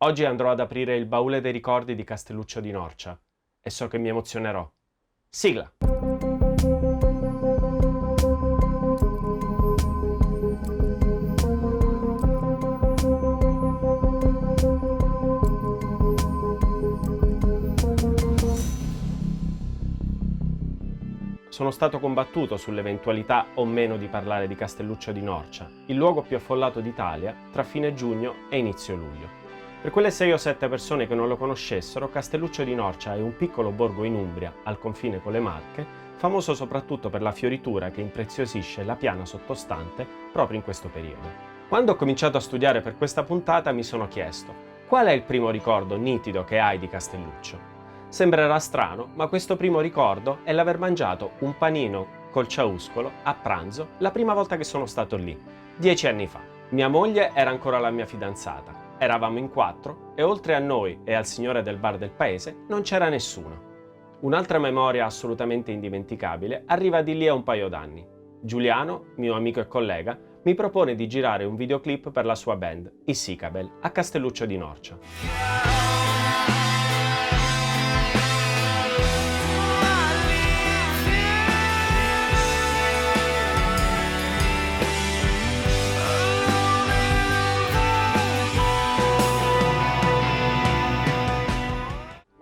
Oggi andrò ad aprire il baule dei ricordi di Castelluccio di Norcia e so che mi emozionerò. Sigla! Sono stato combattuto sull'eventualità o meno di parlare di Castelluccio di Norcia, il luogo più affollato d'Italia tra fine giugno e inizio luglio. Per quelle 6 o 7 persone che non lo conoscessero, Castelluccio di Norcia è un piccolo borgo in Umbria, al confine con le Marche, famoso soprattutto per la fioritura che impreziosisce la piana sottostante proprio in questo periodo. Quando ho cominciato a studiare per questa puntata mi sono chiesto: qual è il primo ricordo nitido che hai di Castelluccio? Sembrerà strano, ma questo primo ricordo è l'aver mangiato un panino col ciauscolo a pranzo la prima volta che sono stato lì, 10 anni fa. Mia moglie era ancora la mia fidanzata, eravamo in 4 e oltre a noi e al signore del bar del paese non c'era nessuno. Un'altra memoria assolutamente indimenticabile arriva di lì a un paio d'anni. Giuliano, mio amico e collega, mi propone di girare un videoclip per la sua band, i Sicabel, a Castelluccio di Norcia.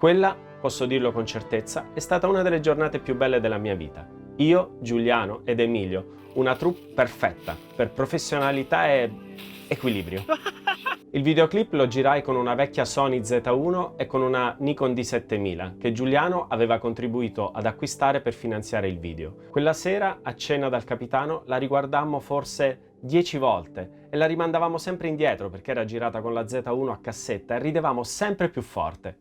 Quella, posso dirlo con certezza, è stata una delle giornate più belle della mia vita. Io, Giuliano ed Emilio, una troupe perfetta per professionalità e equilibrio. Il videoclip lo girai con una vecchia Sony Z1 e con una Nikon D7000 che Giuliano aveva contribuito ad acquistare per finanziare il video. Quella sera, a cena dal capitano, la riguardammo forse 10 volte e la rimandavamo sempre indietro perché era girata con la Z1 a cassetta e ridevamo sempre più forte.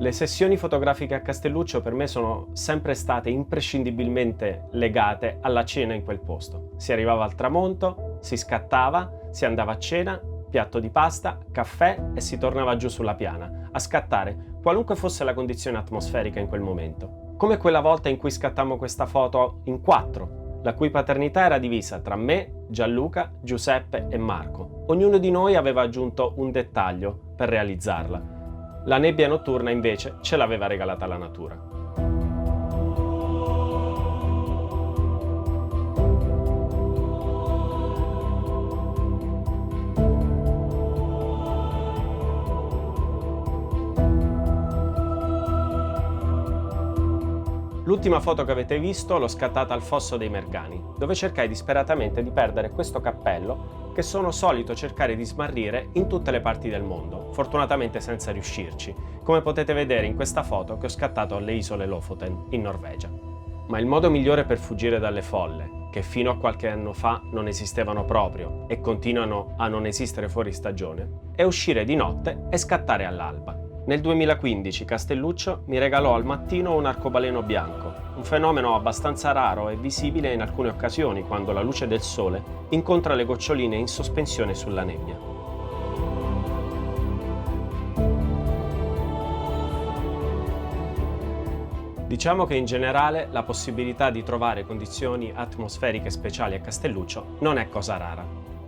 Le sessioni fotografiche a Castelluccio per me sono sempre state imprescindibilmente legate alla cena in quel posto. Si arrivava al tramonto, si scattava, si andava a cena, piatto di pasta, caffè e si tornava giù sulla piana, a scattare qualunque fosse la condizione atmosferica in quel momento. Come quella volta in cui scattammo questa foto in 4, la cui paternità era divisa tra me, Gianluca, Giuseppe e Marco. Ognuno di noi aveva aggiunto un dettaglio per realizzarla. La nebbia notturna invece ce l'aveva regalata la natura. L'ultima foto che avete visto l'ho scattata al Fosso dei Mergani, dove cercai disperatamente di perdere questo cappello che sono solito cercare di smarrire in tutte le parti del mondo, fortunatamente senza riuscirci, come potete vedere in questa foto che ho scattato alle isole Lofoten, in Norvegia. Ma il modo migliore per fuggire dalle folle, che fino a qualche anno fa non esistevano proprio e continuano a non esistere fuori stagione, è uscire di notte e scattare all'alba. Nel 2015 Castelluccio mi regalò al mattino un arcobaleno bianco, un fenomeno abbastanza raro e visibile in alcune occasioni quando la luce del sole incontra le goccioline in sospensione sulla nebbia. Diciamo che in generale la possibilità di trovare condizioni atmosferiche speciali a Castelluccio non è cosa rara.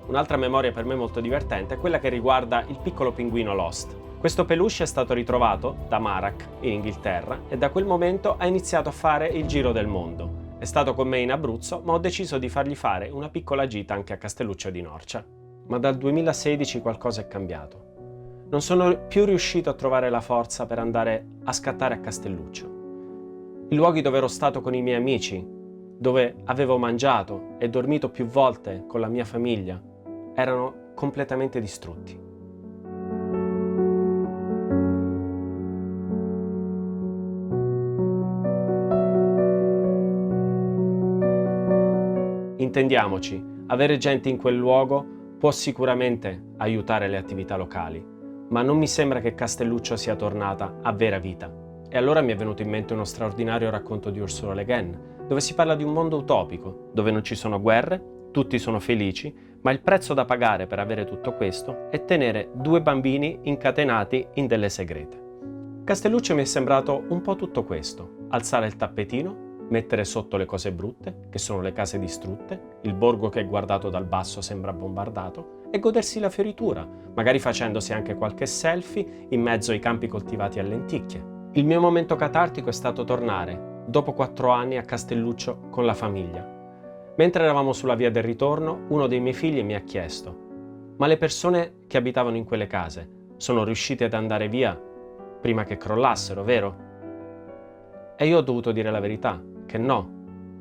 Un'altra memoria per me molto divertente è quella che riguarda il piccolo pinguino Lost. Questo peluche è stato ritrovato da Marac in Inghilterra e da quel momento ha iniziato a fare il giro del mondo. È stato con me in Abruzzo, ma ho deciso di fargli fare una piccola gita anche a Castelluccio di Norcia. Ma dal 2016 qualcosa è cambiato. Non sono più riuscito a trovare la forza per andare a scattare a Castelluccio. I luoghi dove ero stato con i miei amici, dove avevo mangiato e dormito più volte con la mia famiglia, erano completamente distrutti. Intendiamoci, avere gente in quel luogo può sicuramente aiutare le attività locali, ma non mi sembra che Castelluccio sia tornata a vera vita. E allora mi è venuto in mente uno straordinario racconto di Ursula Le Guin, dove si parla di un mondo utopico, dove non ci sono guerre, tutti sono felici, ma il prezzo da pagare per avere tutto questo è tenere 2 bambini incatenati in delle segrete. Castelluccio mi è sembrato un po' tutto questo: alzare il tappetino, mettere sotto le cose brutte, che sono le case distrutte, il borgo che guardato dal basso sembra bombardato, e godersi la fioritura, magari facendosi anche qualche selfie in mezzo ai campi coltivati a lenticchie. Il mio momento catartico è stato tornare, dopo 4 anni, a Castelluccio con la famiglia. Mentre eravamo sulla via del ritorno, uno dei miei figli mi ha chiesto: ma le persone che abitavano in quelle case sono riuscite ad andare via prima che crollassero, vero? E io ho dovuto dire la verità, che no,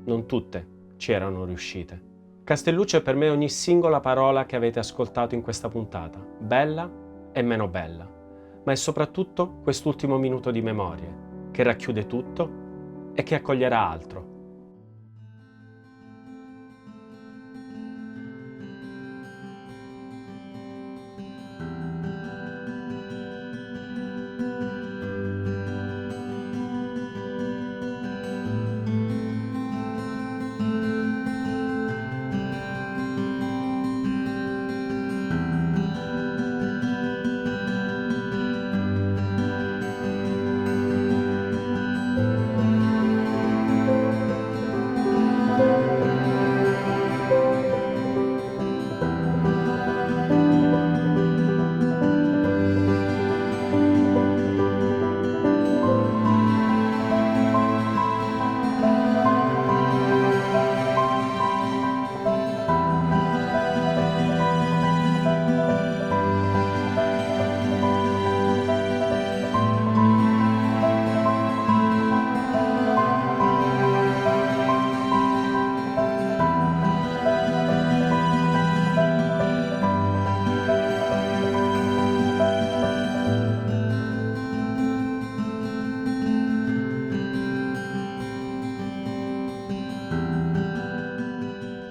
non tutte ci erano riuscite. Castelluccio è per me ogni singola parola che avete ascoltato in questa puntata, bella e meno bella, ma è soprattutto quest'ultimo minuto di memorie, che racchiude tutto e che accoglierà altro.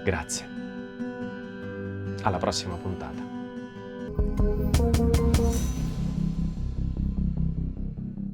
Grazie. Alla prossima puntata.